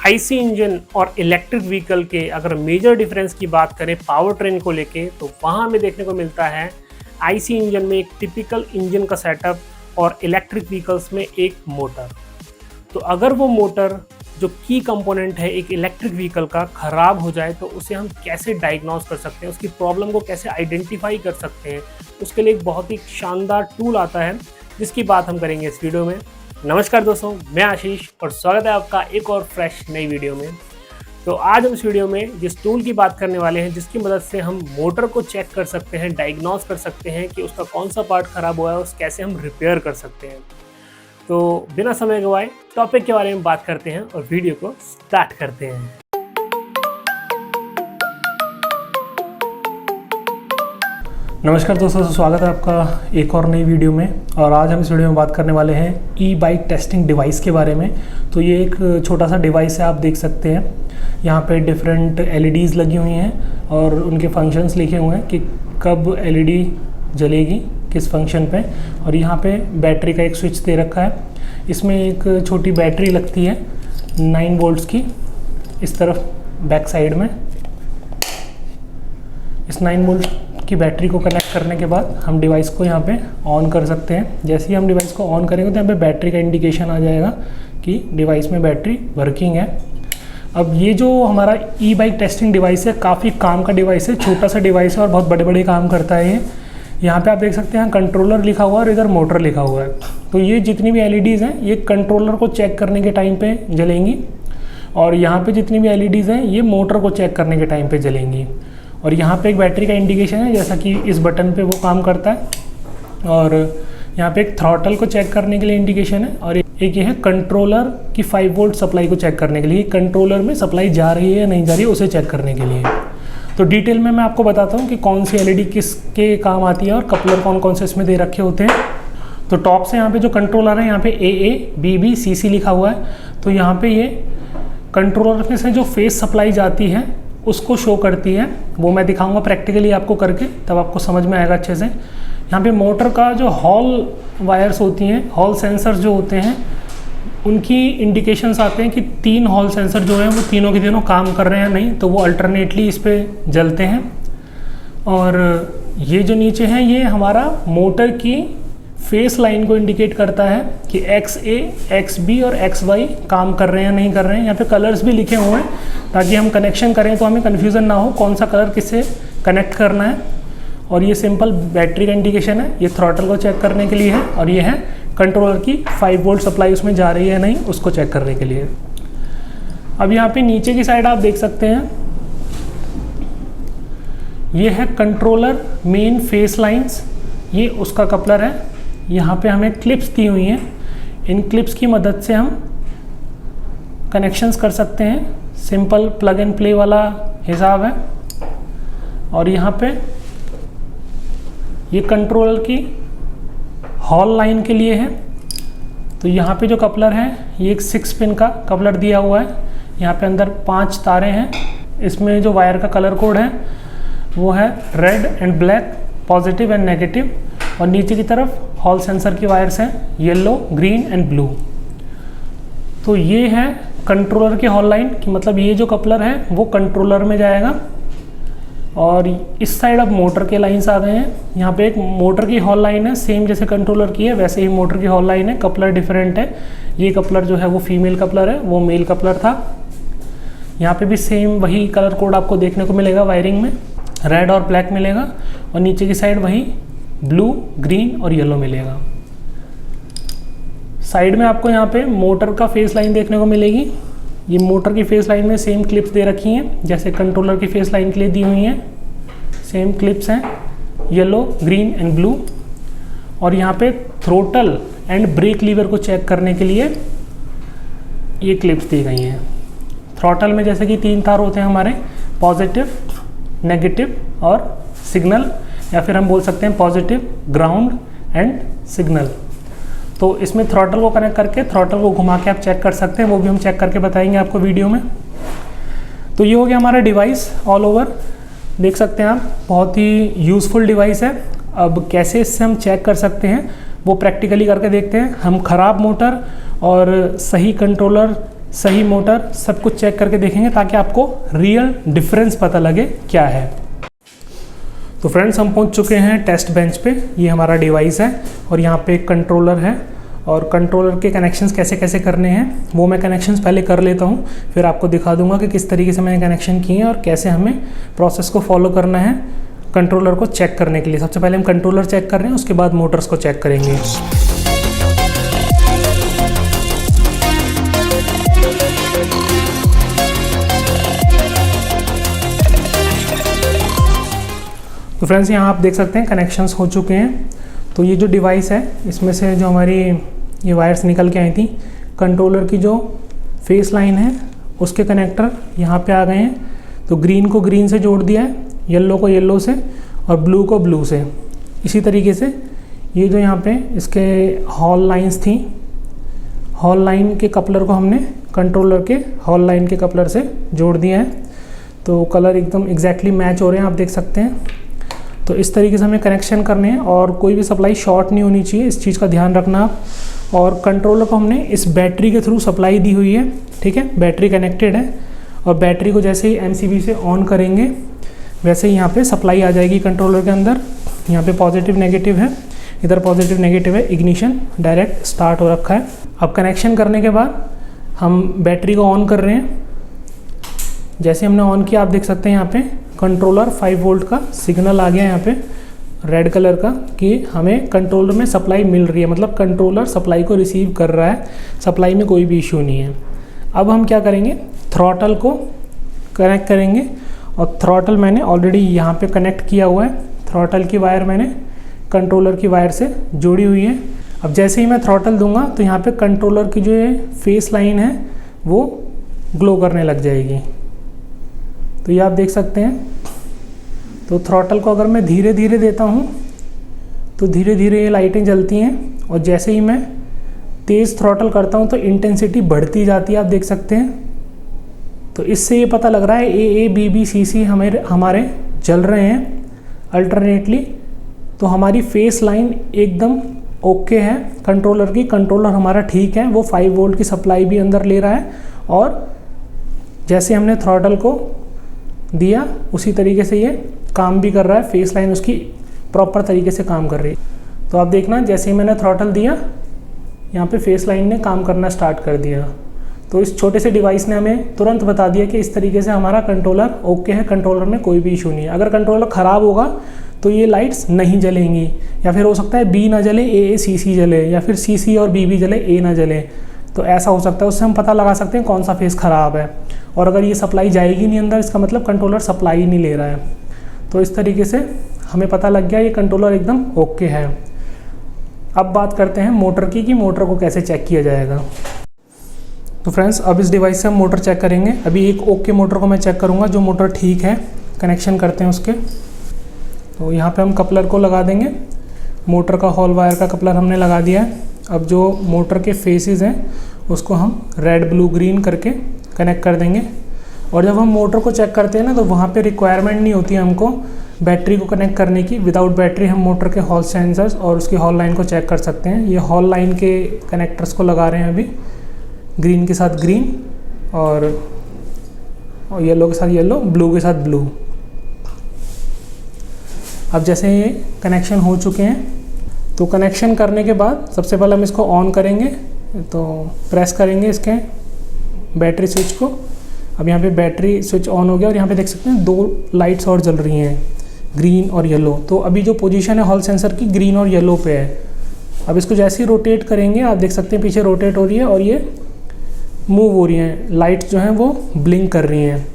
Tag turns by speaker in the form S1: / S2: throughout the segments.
S1: IC engine और electric vehicle के अगर मेजर डिफरेंस की बात करें पावर ट्रेन को लेके, तो वहाँ हमें देखने को मिलता है आईसी इंजन में एक टिपिकल इंजन का सेटअप और इलेक्ट्रिक व्हीकल्स में एक मोटर। तो अगर वो मोटर जो की कंपोनेंट है एक इलेक्ट्रिक व्हीकल का ख़राब हो जाए तो उसे हम कैसे डायग्नोस कर सकते हैं, उसकी प्रॉब्लम को कैसे आइडेंटिफाई कर सकते हैं, उसके लिए एक बहुत ही शानदार टूल आता है जिसकी बात हम करेंगे इस वीडियो में। नमस्कार दोस्तों, मैं आशीष और स्वागत है आपका एक और फ्रेश नई वीडियो में। तो आज हम इस वीडियो में जिस टूल की बात करने वाले हैं जिसकी मदद से हम मोटर को चेक कर सकते हैं, डायग्नोस कर सकते हैं कि उसका कौन सा पार्ट ख़राब हुआ है, उस कैसे हम रिपेयर कर सकते हैं। तो बिना समय गवाए टॉपिक के बारे में बात करते हैं और वीडियो को स्टार्ट करते हैं।
S2: नमस्कार दोस्तों, स्वागत है आपका एक और नई वीडियो में। और आज हम इस वीडियो में बात करने वाले हैं ई बाइक टेस्टिंग डिवाइस के बारे में। तो ये एक छोटा सा डिवाइस है, आप देख सकते हैं यहाँ पे डिफरेंट एलईडीज़ लगी हुई हैं और उनके फंक्शंस लिखे हुए हैं कि कब एलईडी जलेगी किस फंक्शन पे। और यहाँ पे बैटरी का एक स्विच दे रखा है। इसमें एक छोटी बैटरी लगती है 9 वोल्ट्स की इस तरफ बैक साइड में। इस 9 वोल्ट की बैटरी को कनेक्ट करने के बाद हम डिवाइस को यहाँ पे ऑन कर सकते हैं। जैसे ही हम डिवाइस को ऑन करेंगे तो यहाँ पे बैटरी का इंडिकेशन आ जाएगा कि डिवाइस में बैटरी वर्किंग है। अब ये जो हमारा ई बाइक टेस्टिंग डिवाइस है काफ़ी काम का डिवाइस है, छोटा सा डिवाइस है और बहुत बड़े बड़े काम करता है ये। यहाँ पे आप देख सकते हैं कंट्रोलर लिखा हुआ है और इधर मोटर लिखा हुआ है। तो ये जितनी भी एलईडीज़ हैं ये कंट्रोलर को चेक करने के टाइम पे जलेंगी और यहाँ पे जितनी भी एलईडीज़ हैं ये मोटर को चेक करने के टाइम पे जलेंगी। और यहाँ पे एक बैटरी का इंडिकेशन है जैसा कि इस बटन पे वो काम करता है। और यहाँ पे एक थ्रॉटल को चेक करने के लिए इंडिकेशन है और एक ये है कंट्रोलर की 5 वोल्ट सप्लाई को चेक करने के लिए, कंट्रोलर में सप्लाई जा रही है या नहीं जा रही है उसे चेक करने के लिए। तो डिटेल में मैं आपको बताता हूँ कि कौन सी एलईडी किसके काम आती है और कपलर कौन कौन से इसमें दे रखे होते हैं। तो टॉप से यहाँ पे जो कंट्रोलर है यहाँ पे AA BB CC लिखा हुआ है। तो यहाँ पे ये कंट्रोलर में से जो फेस सप्लाई जाती है उसको शो करती है। वो मैं दिखाऊंगा प्रैक्टिकली आपको करके, तब आपको समझ में आएगा अच्छे से। यहाँ पे मोटर का जो हॉल वायर्स होती हैं, हॉल सेंसर जो होते हैं, उनकी इंडिकेशंस आते हैं कि 3 हॉल सेंसर जो हैं वो तीनों के तीनों काम कर रहे हैं नहीं, तो वो अल्टरनेटली इस पे जलते हैं। और ये जो नीचे हैं ये हमारा मोटर की फेस लाइन को इंडिकेट करता है कि XA, XB और XY काम कर रहे हैं या नहीं कर रहे हैं। यहाँ पे कलर्स भी लिखे हुए हैं ताकि हम कनेक्शन करें तो हमें कन्फ्यूज़न ना हो कौन सा कलर किससे कनेक्ट करना है। और ये सिंपल बैटरी का इंडिकेशन है, ये थ्रॉटल को चेक करने के लिए है। और ये है कंट्रोलर की 5 वोल्ट सप्लाई उसमें जा रही है या नहीं उसको चेक करने के लिए। अब यहाँ पे नीचे की साइड आप देख सकते हैं ये है कंट्रोलर मेन फेस लाइंस, ये उसका कपलर है। यहाँ पे हमें क्लिप्स दी हुई हैं, इन क्लिप्स की मदद से हम कनेक्शंस कर सकते हैं। सिंपल प्लग एंड प्ले वाला हिसाब है। और यहाँ पे ये कंट्रोलर की हॉल लाइन के लिए है। तो यहाँ पे जो कपलर है ये एक 6 पिन का कपलर दिया हुआ है। यहाँ पे अंदर 5 तारे हैं। इसमें जो वायर का कलर कोड है वो है red and black, positive and negative. और नीचे की तरफ हॉल सेंसर की वायर्स हैं येलो, ग्रीन एंड ब्लू। तो ये है कंट्रोलर की हॉल लाइन कि मतलब ये जो कपलर है वो कंट्रोलर में जाएगा। और इस साइड अब मोटर के लाइंस आ गए हैं। यहाँ पे एक मोटर की हॉल लाइन है, सेम जैसे कंट्रोलर की है वैसे ही मोटर की हॉल लाइन है। कपलर डिफरेंट है, ये कपलर जो है वो फीमेल कपलर है, वो मेल कपलर था। यहाँ पे भी सेम वही कलर कोड आपको देखने को मिलेगा, वायरिंग में रेड और ब्लैक मिलेगा। और नीचे की साइड वही ब्लू, ग्रीन और येलो मिलेगा। साइड में आपको यहाँ पे मोटर का फेस लाइन देखने को मिलेगी। ये मोटर की फेस लाइन में सेम क्लिप्स दे रखी हैं जैसे कंट्रोलर की फेस लाइन के लिए दी हुई हैं। सेम क्लिप्स हैं येलो, ग्रीन एंड ब्लू। और यहाँ पे थ्रोटल एंड ब्रेक लीवर को चेक करने के लिए ये क्लिप्स दी गई हैं। थ्रोटल में जैसे कि 3 तार होते हैं हमारे, पॉजिटिव, नेगेटिव और सिग्नल, या फिर हम बोल सकते हैं पॉजिटिव, ग्राउंड एंड सिग्नल। तो इसमें थ्रॉटल को कनेक्ट करके थ्रॉटल को घुमा के आप चेक कर सकते हैं, वो भी हम चेक करके बताएंगे आपको वीडियो में। तो ये हो गया हमारा डिवाइस ऑल ओवर, देख सकते हैं आप, बहुत ही यूज़फुल डिवाइस है। अब कैसे इससे हम चेक कर सकते हैं वो प्रैक्टिकली करके देखते हैं। हम ख़राब मोटर और सही कंट्रोलर सही मोटर सब कुछ चेक करके देखेंगे ताकि आपको रियल डिफरेंस पता लगे क्या है। तो फ्रेंड्स हम पहुंच चुके हैं टेस्ट बेंच पे। ये हमारा डिवाइस है और यहाँ पे एक कंट्रोलर है और कंट्रोलर के कनेक्शंस कैसे कैसे करने हैं वो मैं कनेक्शंस पहले कर लेता हूँ, फिर आपको दिखा दूंगा कि किस तरीके से मैंने कनेक्शन किए हैं और कैसे हमें प्रोसेस को फॉलो करना है कंट्रोलर को चेक करने के लिए। सबसे पहले हम कंट्रोलर चेक कर रहे हैं, उसके बाद मोटर्स को चेक करेंगे। तो फ्रेंड्स यहाँ आप देख सकते हैं कनेक्शंस हो चुके हैं। तो ये जो डिवाइस है इसमें से जो हमारी ये वायर्स निकल के आई थी, कंट्रोलर की जो फेस लाइन है उसके कनेक्टर यहाँ पे आ गए हैं। तो ग्रीन को ग्रीन से जोड़ दिया है, येलो को येलो से और ब्लू को ब्लू से। इसी तरीके से ये जो यहाँ पे इसके हॉल लाइंस थी, हॉल लाइन के कपलर को हमने कंट्रोलर के हॉल लाइन के कपलर से जोड़ दिया है। तो कलर एकदम एग्जैक्टली मैच हो रहे हैं, आप देख सकते हैं। तो इस तरीके से हमें कनेक्शन करने हैं और कोई भी सप्लाई शॉर्ट नहीं होनी चाहिए, इस चीज़ का ध्यान रखना आप। और कंट्रोलर को हमने इस बैटरी के थ्रू सप्लाई दी हुई है, ठीक है, बैटरी कनेक्टेड है और बैटरी को जैसे ही एमसीबी से ऑन करेंगे वैसे ही यहाँ पे सप्लाई आ जाएगी कंट्रोलर के अंदर। यहाँ पे पॉजिटिव नेगेटिव है, इधर पॉजिटिव नेगेटिव है, इग्निशन डायरेक्ट स्टार्ट हो रखा है। अब कनेक्शन करने के बाद हम बैटरी को ऑन कर रहे हैं। जैसे हमने ऑन किया आप देख सकते हैं यहाँ पे कंट्रोलर 5 वोल्ट का सिग्नल आ गया यहाँ पे रेड कलर का कि हमें कंट्रोलर में सप्लाई मिल रही है, मतलब कंट्रोलर सप्लाई को रिसीव कर रहा है, सप्लाई में कोई भी इशू नहीं है। अब हम क्या करेंगे, थ्रॉटल को कनेक्ट करेंगे और थ्रॉटल मैंने ऑलरेडी यहाँ पे कनेक्ट किया हुआ है। थ्रॉटल की वायर मैंने कंट्रोलर की वायर से जोड़ी हुई है। अब जैसे ही मैं थ्रॉटल दूंगा तो यहाँ पे कंट्रोलर की जो ये फेस लाइन है वो ग्लो करने लग जाएगी। तो ये आप देख सकते हैं। तो थ्रॉटल को अगर मैं धीरे धीरे देता हूँ तो धीरे धीरे ये लाइटें जलती हैं और जैसे ही मैं तेज़ थ्रॉटल करता हूँ तो इंटेंसिटी बढ़ती जाती है, आप देख सकते हैं। तो इससे ये पता लग रहा है ए बी बी सी सी हमारे जल रहे हैं अल्टरनेटली। तो हमारी फेस लाइन एकदम ओके है कंट्रोलर की, कंट्रोलर हमारा ठीक है, वो 5 वोल्ट की सप्लाई भी अंदर ले रहा है और जैसे हमने थ्रॉटल को दिया उसी तरीके से ये काम भी कर रहा है, फेस लाइन उसकी प्रॉपर तरीके से काम कर रही है। तो आप देखना जैसे ही मैंने थ्रॉटल दिया यहाँ पे फेस लाइन ने काम करना स्टार्ट कर दिया। तो इस छोटे से डिवाइस ने हमें तुरंत बता दिया कि इस तरीके से हमारा कंट्रोलर ओके है, कंट्रोलर में कोई भी इशू नहीं है। अगर कंट्रोलर ख़राब होगा तो ये लाइट्स नहीं जलेंगी या फिर हो सकता है बी ना जले ए सी सी जले या फिर सी सी और बी जले ए ना जले। तो ऐसा हो सकता है, उससे हम पता लगा सकते हैं कौन सा फेस ख़राब है। और अगर ये सप्लाई जाएगी नहीं अंदर, इसका मतलब कंट्रोलर सप्लाई नहीं ले रहा है। तो इस तरीके से हमें पता लग गया ये कंट्रोलर एकदम ओके है। अब बात करते हैं मोटर की कि मोटर को कैसे चेक किया जाएगा। तो फ्रेंड्स अब इस डिवाइस से हम मोटर चेक करेंगे। अभी एक ओके मोटर को मैं चेक करूँगा, जो मोटर ठीक है कनेक्शन करते हैं उसके। तो यहाँ पे हम कपलर को लगा देंगे, मोटर का हॉल वायर का कपलर हमने लगा दिया है। अब जो मोटर के फेसेस हैं उसको हम रेड ब्लू ग्रीन करके कनेक्ट कर देंगे। और जब हम मोटर को चेक करते हैं ना तो वहाँ पे रिक्वायरमेंट नहीं होती है हमको बैटरी को कनेक्ट करने की। विदाउट बैटरी हम मोटर के हॉल सेंसर्स और उसकी हॉल लाइन को चेक कर सकते हैं। ये हॉल लाइन के कनेक्टर्स को लगा रहे हैं अभी, ग्रीन के साथ ग्रीन और येलो के साथ येलो, ब्लू के साथ ब्लू। अब जैसे ये कनेक्शन हो चुके हैं तो कनेक्शन करने के बाद सबसे पहले हम इसको ऑन करेंगे। तो प्रेस करेंगे इसके बैटरी स्विच को। अब यहाँ पे बैटरी स्विच ऑन हो गया और यहाँ पे देख सकते हैं 2 लाइट्स और जल रही हैं, ग्रीन और येलो। तो अभी जो पोजीशन है हॉल सेंसर की ग्रीन और येलो पे है। अब इसको जैसे ही रोटेट करेंगे आप देख सकते हैं पीछे रोटेट हो रही है और ये मूव हो रही हैं, लाइट्स जो हैं वो ब्लिंक कर रही हैं।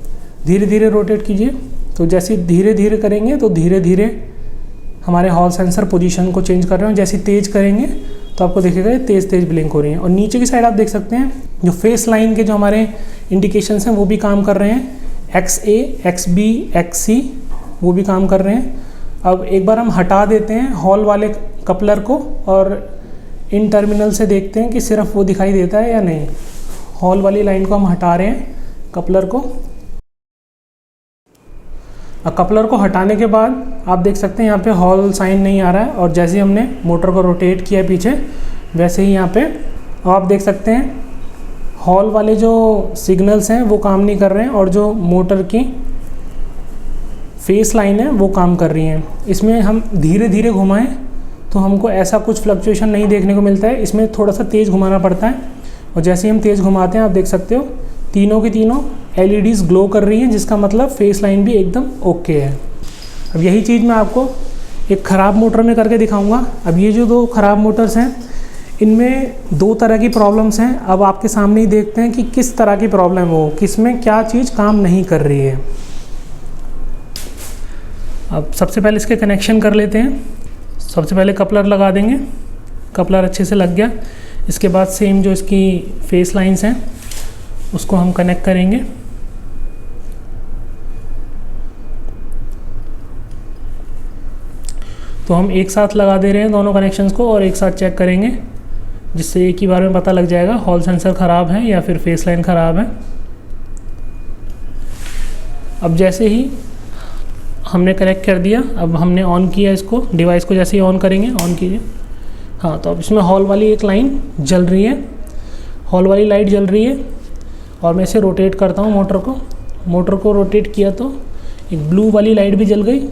S2: धीरे धीरे रोटेट कीजिए। तो जैसे धीरे धीरे करेंगे तो धीरे धीरे हमारे हॉल सेंसर पोजीशन को चेंज कर रहे हैं। जैसे तेज़ करेंगे तो आपको देखेगा ये तेज़ तेज़ ब्लिंक हो रही हैं। और नीचे की साइड आप देख सकते हैं जो फेस लाइन के जो हमारे इंडिकेशंस हैं वो भी काम कर रहे हैं। XA, XB, XC वो भी काम कर रहे हैं। अब एक बार हम हटा देते हैं हॉल वाले कपलर को और इन टर्मिनल से देखते हैं कि सिर्फ वो दिखाई देता है या नहीं। हॉल वाली लाइन को हम हटा रहे हैं कपलर को। कपलर को हटाने के बाद आप देख सकते हैं यहाँ पे हॉल साइन नहीं आ रहा है और जैसे ही हमने मोटर को रोटेट किया पीछे वैसे ही यहाँ पे आप देख सकते हैं हॉल वाले जो सिग्नल्स हैं वो काम नहीं कर रहे हैं और जो मोटर की फेस लाइन है वो काम कर रही हैं। इसमें हम धीरे धीरे घुमाएं तो हमको ऐसा कुछ फ्लक्चुएशन नहीं देखने को मिलता है, इसमें थोड़ा सा तेज़ घुमाना पड़ता है। और जैसे ही हम तेज़ घुमाते हैं आप देख सकते हो तीनों की तीनों LEDs ग्लो कर रही हैं, जिसका मतलब फेस लाइन भी एकदम ओके है। अब यही चीज़ मैं आपको एक ख़राब मोटर में करके दिखाऊंगा। अब ये जो 2 ख़राब मोटर्स हैं इनमें 2 तरह की प्रॉब्लम्स हैं। अब आपके सामने ही देखते हैं कि किस तरह की प्रॉब्लम हो, किसमें क्या चीज़ काम नहीं कर रही है। अब सबसे पहले इसके कनेक्शन कर लेते हैं। सबसे पहले कपलर लगा देंगे, कपलर अच्छे से लग गया। इसके बाद सेम जो इसकी फेस लाइंस हैं उसको हम कनेक्ट करेंगे। तो हम एक साथ लगा दे रहे हैं दोनों कनेक्शंस को और एक साथ चेक करेंगे, जिससे एक ही बार में पता लग जाएगा हॉल सेंसर ख़राब है या फिर फेस लाइन ख़राब है। अब जैसे ही हमने कनेक्ट कर दिया, अब हमने ऑन किया इसको, डिवाइस को जैसे ही ऑन करेंगे, ऑन कीजिए। हाँ, तो अब इसमें हॉल वाली एक लाइन जल रही है, हॉल वाली लाइट जल रही है। और मैं इसे रोटेट करता हूँ मोटर को रोटेट किया तो एक ब्लू वाली लाइट भी जल गई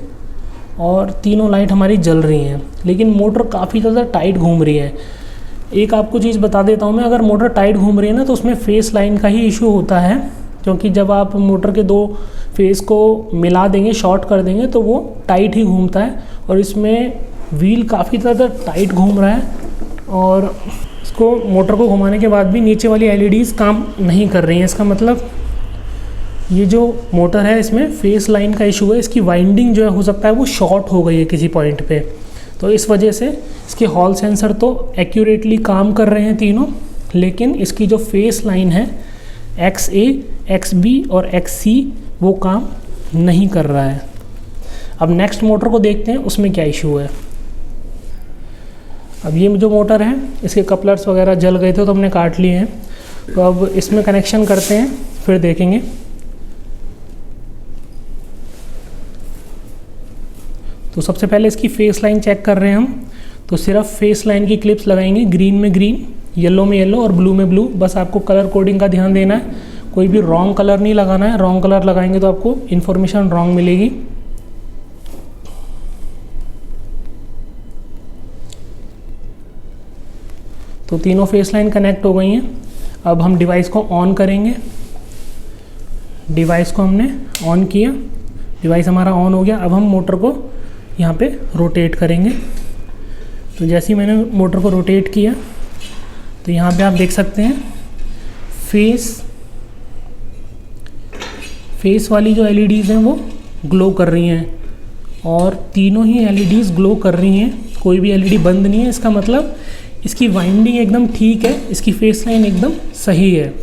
S2: और तीनों लाइट हमारी जल रही हैं। लेकिन मोटर काफ़ी ज़्यादा टाइट घूम रही है। एक आपको चीज़ बता देता हूँ मैं, अगर मोटर टाइट घूम रही है ना तो उसमें फेस लाइन का ही इशू होता है, क्योंकि जब आप मोटर के 2 फेस को मिला देंगे, शॉर्ट कर देंगे तो वो टाइट ही घूमता है। और इसमें व्हील काफ़ी ज़्यादा टाइट घूम रहा है और इसको मोटर को घुमाने के बाद भी नीचे वाली LEDs काम नहीं कर रही हैं। इसका मतलब ये जो मोटर है इसमें फेस लाइन का इशू है, इसकी वाइंडिंग जो है हो सकता है वो शॉर्ट हो गई है किसी पॉइंट पे। तो इस वजह से इसके हॉल सेंसर तो एक्यूरेटली काम कर रहे हैं तीनों, लेकिन इसकी जो फेस लाइन है XA, XB और XC वो काम नहीं कर रहा है। अब नेक्स्ट मोटर को देखते हैं उसमें क्या इशू है। अब ये जो मोटर है इसके कपलर्स वगैरह जल गए थे तो हमने काट लिए हैं। तो अब इसमें कनेक्शन करते हैं फिर देखेंगे। तो सबसे पहले इसकी फेस लाइन चेक कर रहे हैं हम। तो सिर्फ फेस लाइन की क्लिप्स लगाएंगे, ग्रीन में ग्रीन, येलो में येलो और ब्लू में ब्लू। बस आपको कलर कोडिंग का ध्यान देना है, कोई भी रॉन्ग कलर नहीं लगाना है। रॉन्ग कलर लगाएंगे तो आपको इन्फॉर्मेशन रॉन्ग मिलेगी। तो तीनों फेस लाइन कनेक्ट हो गई हैं। अब हम डिवाइस को ऑन करेंगे। डिवाइस को हमने ऑन किया, डिवाइस हमारा ऑन हो गया। अब हम मोटर को यहाँ पे रोटेट करेंगे। तो जैसे ही मैंने मोटर को रोटेट किया तो यहाँ पे आप देख सकते हैं फेस वाली जो LEDs हैं वो ग्लो कर रही हैं और तीनों ही LEDs ग्लो कर रही हैं, कोई भी LED बंद नहीं है। इसका मतलब इसकी वाइंडिंग एकदम ठीक है, इसकी फेस लाइन एकदम सही है।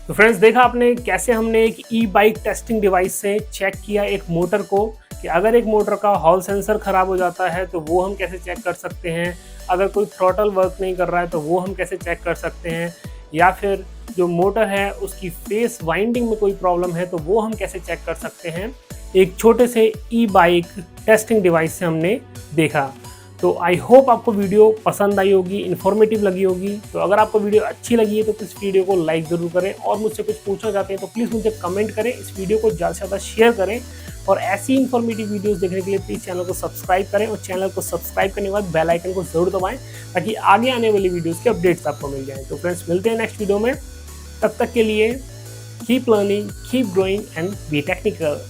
S1: तो फ्रेंड्स, देखा आपने कैसे हमने एक ई-बाइक टेस्टिंग डिवाइस से चेक किया एक मोटर को कि अगर एक मोटर का हॉल सेंसर ख़राब हो जाता है तो वो हम कैसे चेक कर सकते हैं, अगर कोई थ्रॉटल वर्क नहीं कर रहा है तो वो हम कैसे चेक कर सकते हैं, या फिर जो मोटर है उसकी फेस वाइंडिंग में कोई प्रॉब्लम है तो वो हम कैसे चेक कर सकते हैं, एक छोटे से ई-बाइक टेस्टिंग डिवाइस से हमने देखा। तो आई होप आपको वीडियो पसंद आई होगी, इन्फॉर्मेटिव लगी होगी। तो अगर आपको वीडियो अच्छी लगी है तो इस वीडियो को लाइक ज़रूर करें और मुझसे कुछ पूछना चाहते हैं तो प्लीज़ मुझे कमेंट करें, इस वीडियो को ज़्यादा से ज़्यादा शेयर करें और ऐसी इन्फॉर्मेटिव वीडियोस देखने के लिए प्लीज़ चैनल को सब्सक्राइब करें और चैनल को सब्सक्राइब करने के बाद बेल आइकन को ज़रूर दबाएं ताकि आगे आने वाली वीडियोज़ के अपडेट्स आपको मिल जाएँ। तो फ्रेंड्स, मिलते हैं नेक्स्ट वीडियो में, तब तक के लिए keep learning, keep growing and be technical.